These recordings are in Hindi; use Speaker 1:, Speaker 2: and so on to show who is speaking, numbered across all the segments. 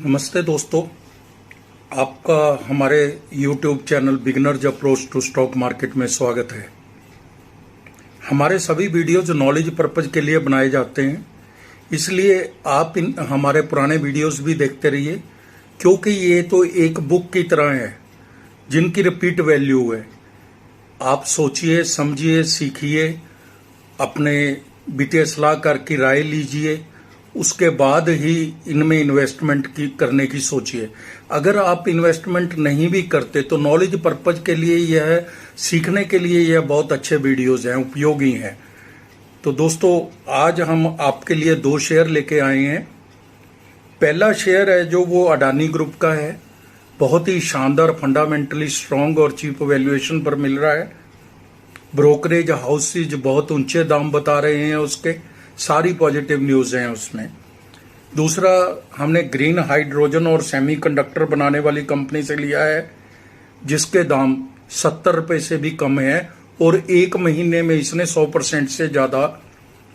Speaker 1: नमस्ते दोस्तों, आपका हमारे YouTube channel beginners approach to stock market में स्वागत है। हमारे सभी वीडियोज नॉलेज पर्पज के लिए बनाए जाते हैं, इसलिए आप हमारे पुराने वीडियोस भी देखते रहिए, क्योंकि ये तो एक बुक की तरह है जिनकी रिपीट वैल्यू है। आप सोचिए, समझिए, सीखिए, अपने वित्तीय सलाहकार की राय लीजिए, उसके बाद ही इनमें इन्वेस्टमेंट करने की सोचिए। अगर आप इन्वेस्टमेंट नहीं भी करते तो नॉलेज पर्पज के लिए यह सीखने के लिए यह बहुत अच्छे वीडियोज हैं, उपयोगी हैं। तो दोस्तों, आज हम आपके लिए दो शेयर लेके आए हैं। पहला शेयर है जो वो अडानी ग्रुप का है, बहुत ही शानदार, फंडामेंटली स्ट्रांग और चीप वैल्यूएशन पर मिल रहा है। ब्रोकरेज हाउसेज बहुत ऊंचे दाम बता रहे हैं, उसके सारी पॉजिटिव न्यूज हैं उसमें। दूसरा, हमने ग्रीन हाइड्रोजन और सेमीकंडक्टर बनाने वाली कंपनी से लिया है, जिसके दाम 70 रुपए से भी कम है और एक महीने में इसने 100% से ज्यादा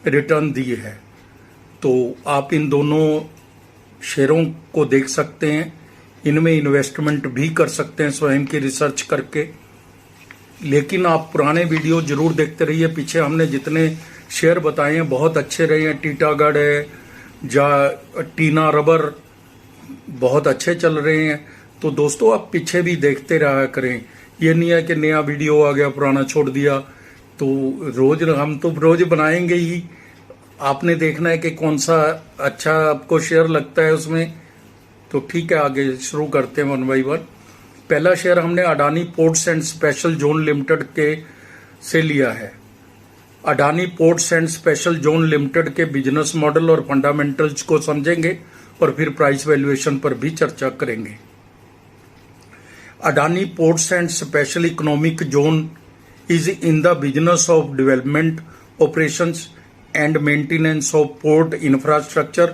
Speaker 1: रिटर्न दी है। तो आप इन दोनों शेयरों को देख सकते हैं, इनमें इन्वेस्टमेंट भी कर सकते हैं स्वयं की रिसर्च करके। लेकिन आप पुराने वीडियो जरूर देखते रहिए। पीछे हमने जितने शेयर बताए हैं बहुत अच्छे रहे हैं। टीटागढ़ है, टीना रबर बहुत अच्छे चल रहे हैं। तो दोस्तों, आप पीछे भी देखते रहा करें। ये नहीं है कि नया वीडियो आ गया पुराना छोड़ दिया। तो हम तो रोज बनाएंगे ही, आपने देखना है कि कौन सा अच्छा आपको शेयर लगता है उसमें। तो ठीक है, आगे शुरू करते हैं वन बाई वन। पहला शेयर हमने Adani ports and special zone limited के से लिया है। Adani ports and special zone limited के बिजनेस मॉडल और फंडामेंटल्स को समझेंगे और फिर प्राइस वैल्यूएशन पर भी चर्चा करेंगे। Adani ports and special economic zone is in the business of development, operations and maintenance of port infrastructure,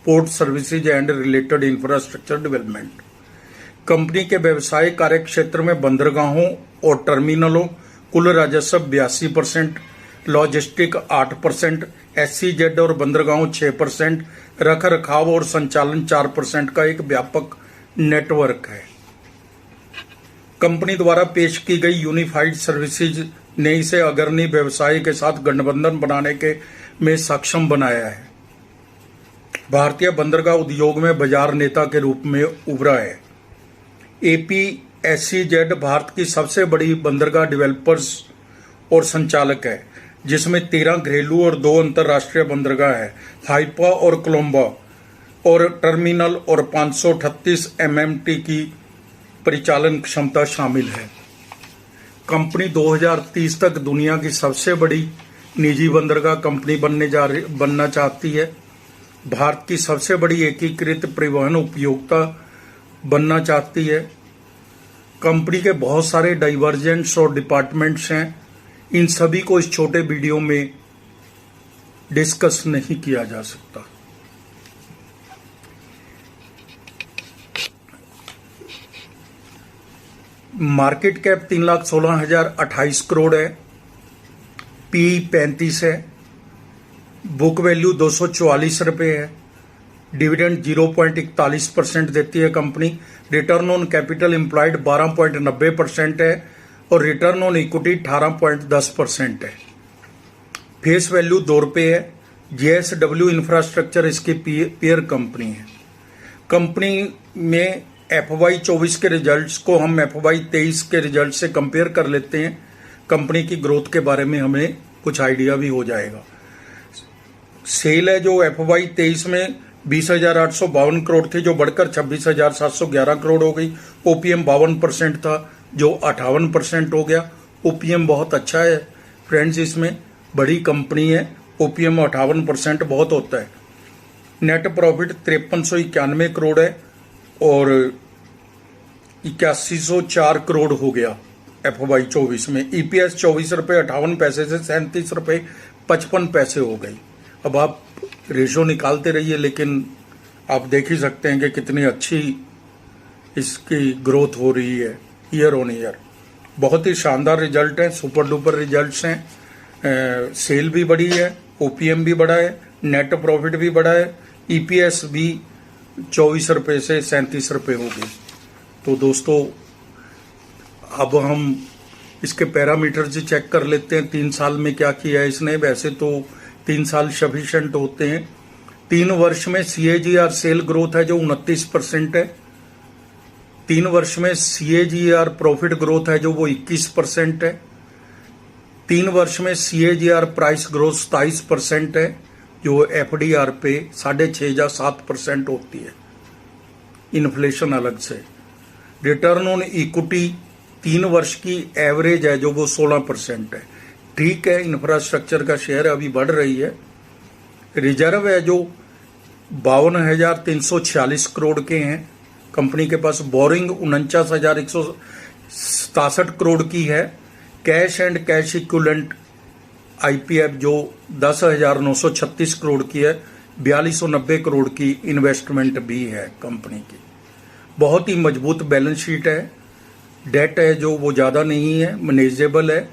Speaker 1: port services and related infrastructure development. Company के व्यवसाय कार्य क्षेत्र में बंदरगाहों और टर्मिनलों कुल राजस्व 82%, लॉजिस्टिक 8%, SEZ और बंदरगाहों 6%, रख रखाव और संचालन 4% का एक व्यापक नेटवर्क है। कंपनी द्वारा पेश की गई यूनिफाइड सर्विसेज ने इसे अग्रणी व्यवसाय के साथ गठबंधन बनाने के में सक्षम बनाया है। भारतीय बंदरगाह उद्योग में बाजार नेता के रूप में उभरा है। APSEZ भारत की सबसे बड़ी बंदरगाह डेवलपर्स और संचालक है, जिसमें 13 घरेलू और 2 अंतर्राष्ट्रीय बंदरगाह है, हाइपा और कोलंबो, और टर्मिनल और 538 MMT की परिचालन क्षमता शामिल है। कंपनी 2030 तक दुनिया की सबसे बड़ी निजी बंदरगाह कंपनी बनना चाहती है। भारत की सबसे बड़ी एकीकृत परिवहन उपयोगिता बनना चाहती है। कंपनी के बहुत सारे डाइवर्जेंट्स और डिपार्टमेंट्स हैं, इन सभी को इस छोटे वीडियो में डिस्कस नहीं किया जा सकता। मार्केट कैप 3,16,028 करोड़ है। PE 35 है। बुक वैल्यू 244 रुपए है। डिविडेंड 0.41% देती है company. Return on capital employed 12.90% है और रिटर्न ऑन इक्विटी 18.10% है। फेस वैल्यू 2 रुपये है। JSW इंफ्रास्ट्रक्चर इसकी पेयर कंपनी है। कंपनी में FY 24 के रिजल्ट्स को हम FY 23 के रिजल्ट से कंपेयर कर लेते हैं। कंपनी की ग्रोथ के बारे में हमें कुछ आइडिया भी हो जाएगा। सेल है जो FY 23 में 20,852 करोड़ थी, जो बढ़कर 26,711 करोड़ हो गई। OPM 52% था, जो 58% हो गया। OPM बहुत अच्छा है फ्रेंड्स, इसमें बड़ी कंपनी है, OPM 58% बहुत होता है। नेट प्रॉफिट 5391 करोड़ है और 8104 करोड़ हो गया FY 24 में। EPS 24 रुपये 58 पैसे से 37 रुपये 55 पैसे हो गई। अब आप रेशो निकालते रहिए, लेकिन आप देख ही सकते हैं कि कितनी अच्छी इसकी ग्रोथ हो रही है ईयर ऑन ईयर। बहुत ही शानदार रिजल्ट हैं, सुपर डुपर रिजल्ट्स हैं। सेल भी बढ़ी है, OPM भी बढ़ा है, नेट प्रॉफिट भी बढ़ा है, EPS भी 24 रुपये से 37 रुपये हो गई। तो दोस्तों अब हम इसके पैरामीटर्स चेक कर लेते हैं, 3 साल में क्या किया है इसने। वैसे तो 3 साल सफिशिएंट होते हैं। 3 वर्ष में CAGR सेल ग्रोथ है जो 29% है। 3 वर्ष में CAGR प्रॉफिट ग्रोथ है जो वो 21% है। 3 वर्ष में CAGR प्राइस ग्रोथ 27% है जो FDR पे 6.5 या 7% होती है, इन्फ्लेशन अलग से। रिटर्न ऑन इक्विटी 3 वर्ष की एवरेज है जो वो 16% है। ठीक है, इंफ्रास्ट्रक्चर का शेयर अभी बढ़ रही है। रिजर्व है जो 52,346 करोड़ के हैं कंपनी के पास। बोरिंग 49,167 करोड़ की है। Cash and cash equivalent IPF जो 10,936 करोड़ की है। 4,290 करोड़ की इन्वेस्टमेंट भी है कंपनी की। बहुत ही मजबूत बैलेंस शीट है। डेट है जो वो ज़्यादा नहीं है, मैनेजेबल है,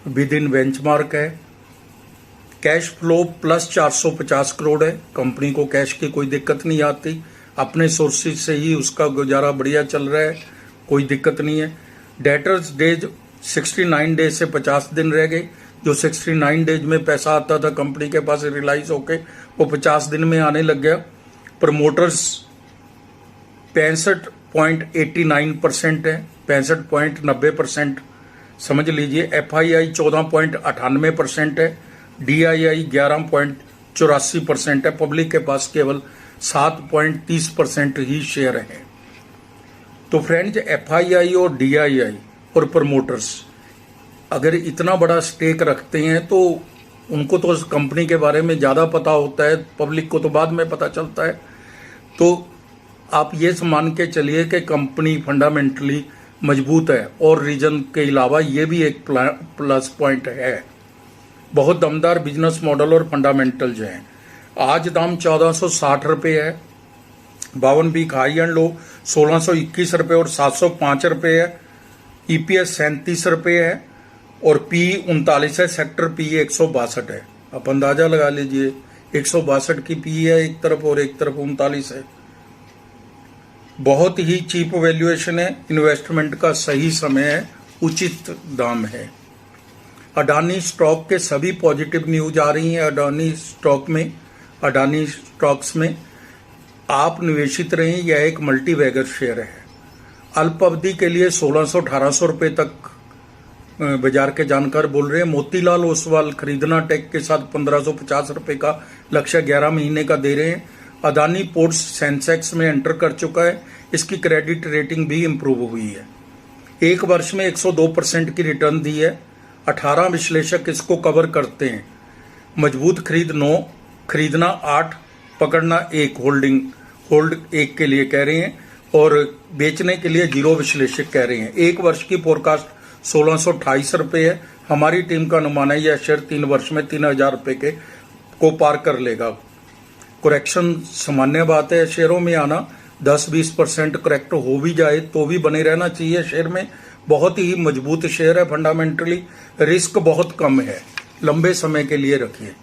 Speaker 1: विद इन बेंचमार्क है। कैश फ्लो प्लस 450 करोड़ है। कंपनी को कैश की कोई दिक्कत नहीं आती, अपने सोर्सेज से ही उसका गुजारा बढ़िया चल रहा है, कोई दिक्कत नहीं है। डेटर्स डेज 69 डेज से 50 दिन रह गए। जो 69 डेज में पैसा आता था कंपनी के पास रियलाइज होके वो 50 दिन में आने लग गया। प्रमोटर्स 65.89% है, 65.90% समझ लीजिए। FII 14.98% है। DII 11.84% है। पब्लिक के पास केवल 7.30% ही शेयर है। तो फ्रेंड्स, FII और DII और प्रमोटर्स अगर इतना बड़ा स्टेक रखते हैं तो उनको तो कंपनी के बारे में ज़्यादा पता होता है, पब्लिक को तो बाद में पता चलता है। तो आप ये मान के चलिए कि कंपनी फंडामेंटली मजबूत है। और रीजन के अलावा ये भी एक प्लस पॉइंट है। बहुत दमदार बिजनेस मॉडल और फंडामेंटल्स हैं। आज दाम 1460 रुपये है। 52 वीक हाई एंड लो 1621 रुपये और 705 रुपये है। EPS 37 रुपये है और PE 39 है। सेक्टर PE 162 है। आप अंदाजा लगा लीजिए, 162 की PE है एक तरफ और एक तरफ 39 है। बहुत ही चीप वैल्यूएशन है। इन्वेस्टमेंट का सही समय है, उचित दाम है। अडानी स्टॉक के सभी पॉजिटिव न्यूज आ रही हैं। अडानी स्टॉक्स में आप निवेशित रहें। यह एक मल्टीबैगर शेयर है। अल्प अवधि के लिए 1600-1800 रुपये तक बाजार के जानकार बोल रहे हैं। मोतीलाल ओसवाल खरीदना टेक के साथ 1550 रुपये का लक्ष्य 11 महीने का दे रहे हैं। अदानी पोर्ट्स सेंसेक्स में एंटर कर चुका है। इसकी क्रेडिट रेटिंग भी इंप्रूव हुई है। 1 वर्ष में 102% की रिटर्न दी है। 18 विश्लेषक इसको कवर करते हैं। मजबूत खरीद 9, खरीदना 8, पकड़ना 1, होल्ड 1 के लिए कह रहे हैं और बेचने के लिए 0 विश्लेषक कह रहे हैं। 1 वर्ष की फोरकास्ट 1628 रुपये है। हमारी टीम का अनुमान है यह शेयर 3 वर्ष में 3000 रुपये को पार कर लेगा। करेक्शन सामान्य बात है शेयरों में आना। 10-20% करेक्ट हो भी जाए तो भी बने रहना चाहिए शेयर में। बहुत ही मजबूत शेयर है। फंडामेंटली रिस्क बहुत कम है। लंबे समय के लिए रखिए।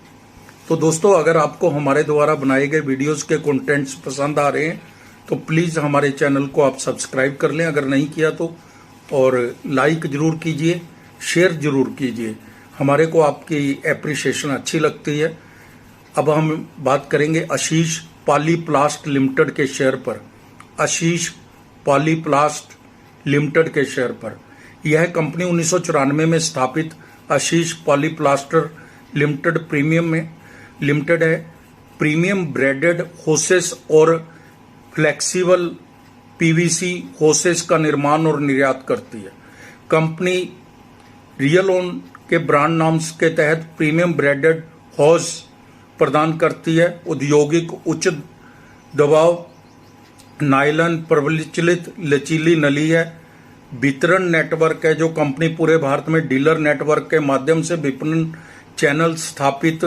Speaker 1: तो दोस्तों, अगर आपको हमारे द्वारा बनाए गए वीडियोस के कंटेंट्स पसंद आ रहे हैं तो प्लीज़ हमारे चैनल को आप सब्सक्राइब कर लें अगर नहीं किया तो, और लाइक ज़रूर कीजिए, शेयर ज़रूर कीजिए। हमारे को आपकी एप्रिसिएशन अच्छी लगती है। अब हम बात करेंगे आशीष पॉलीप्लास्ट लिमिटेड के शेयर पर। आशीष पॉलीप्लास्ट लिमिटेड के शेयर पर। यह कंपनी 1994 में स्थापित आशीष पॉलीप्लास्टर लिमिटेड लिमिटेड है। प्रीमियम ब्रेडेड होसेस और फ्लेक्सिबल PVC होसेस का निर्माण और निर्यात करती है। कंपनी रियलॉन के ब्रांड नाम्स के तहत प्रीमियम ब्रेडेड हॉस प्रदान करती है। औद्योगिक उच्च दबाव नायलन प्रबलित लचीली नली है। वितरण नेटवर्क है जो कंपनी पूरे भारत में डीलर नेटवर्क के माध्यम से विपणन चैनल स्थापित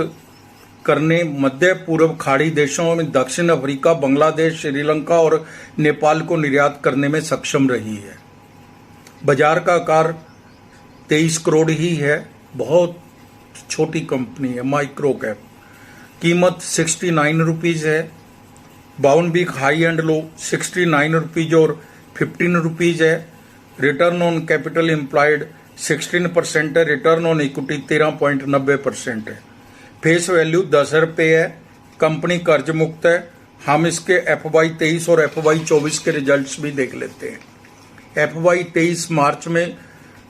Speaker 1: करने मध्य पूर्व खाड़ी देशों में दक्षिण अफ्रीका, बांग्लादेश, श्रीलंका और नेपाल को निर्यात करने में सक्षम रही है। बाजार का आकार 23 करोड़ ही है। बहुत छोटी कंपनी है, माइक्रो कैप। कीमत 69 रुपीज़ है। बाउन week high and low 69 rupees और 15 रुपीज है। रिटर्न ऑन कैपिटल एम्प्लॉयड 16% है। रिटर्न ऑन इक्विटी 13.90% है। फेस वैल्यू 10 रुपये है। कंपनी कर्ज मुक्त है। हम इसके FY 23 और FY 24 के रिजल्ट्स भी देख लेते हैं। FY 23 मार्च में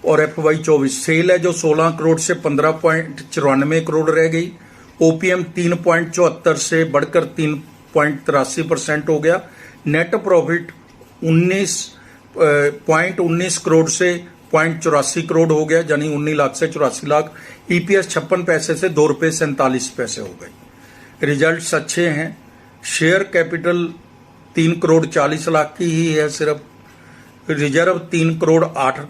Speaker 1: और FY 24 सेल है जो 16 करोड़ से 15.94 करोड़ रह गई। OPM 3.74 से बढ़कर 3.83% हो गया। नेट प्रॉफिट 19 करोड़ से 0.84 करोड़ हो गया, यानी 19 लाख से 84 लाख। EPS 56 पैसे से 2 रुपये 47 पैसे हो गई। रिजल्ट्स अच्छे हैं। शेयर कैपिटल 3 करोड़ 40 लाख की ही है सिर्फ। रिजर्व 3 करोड़ 8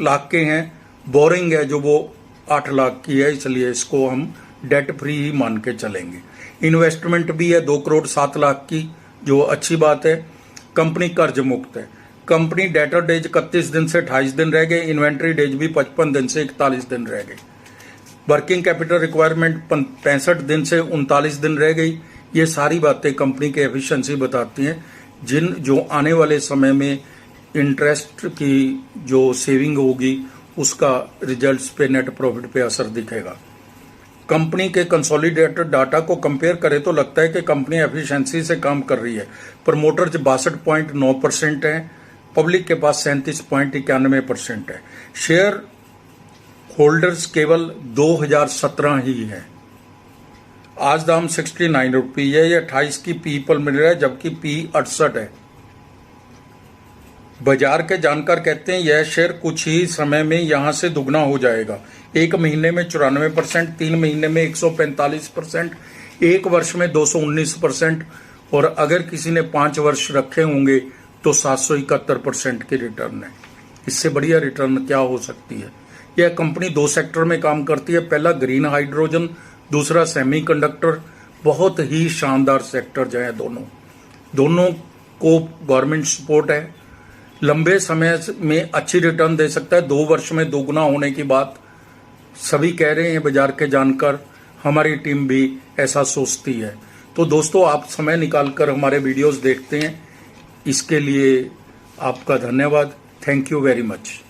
Speaker 1: लाख के हैं। बोरिंग है जो वो 8 लाख की है, इसलिए इसको हम डेट फ्री ही मान के चलेंगे। इन्वेस्टमेंट भी है 2 करोड़ 7 लाख की, जो अच्छी बात है। कंपनी कर्ज मुक्त है। कंपनी डेटर डेज 31 दिन से 28 दिन रह गए। इन्वेंट्री डेज भी 55 दिन से 41 दिन रह गए। वर्किंग कैपिटल रिक्वायरमेंट 65 दिन से 39 दिन रह गई। ये सारी बातें कंपनी की एफिशिएंसी बताती हैं, जो आने वाले समय में इंटरेस्ट की जो सेविंग होगी उसका रिजल्ट्स पे, नेट प्रॉफिट पे असर दिखेगा। कंपनी के कंसोलिडेटेड डाटा को कंपेयर करें तो लगता है कि कंपनी एफिशिएंसी से काम कर रही है। प्रमोटर्स 62.9% है। पब्लिक के पास 37.91% है। शेयर होल्डर्स केवल 2017 ही है। आज दाम 69 रुपये है। ये 28 की पी पर मिल रहा है, जबकि पी 68 है। बाजार के जानकार कहते हैं यह शेयर कुछ ही समय में यहां से दुगना हो जाएगा। 1 महीने में 94%, 3 महीने में 145%, 1 वर्ष में 219%, और अगर किसी ने 5 वर्ष रखे होंगे तो 771% की रिटर्न है। इससे बढ़िया रिटर्न क्या हो सकती है। यह कंपनी 2 सेक्टर में काम करती है। पहला ग्रीन हाइड्रोजन, दूसरा सेमीकंडक्टर। बहुत ही शानदार सेक्टर जो है दोनों को गवर्नमेंट सपोर्ट है। लंबे समय में अच्छी रिटर्न दे सकता है। 2 वर्ष में दोगुना होने की बात सभी कह रहे हैं बाजार के जानकार। हमारी टीम भी ऐसा सोचती है। तो दोस्तों, आप समय निकालकर हमारे वीडियोस देखते हैं, इसके लिए आपका धन्यवाद। Thank you very much.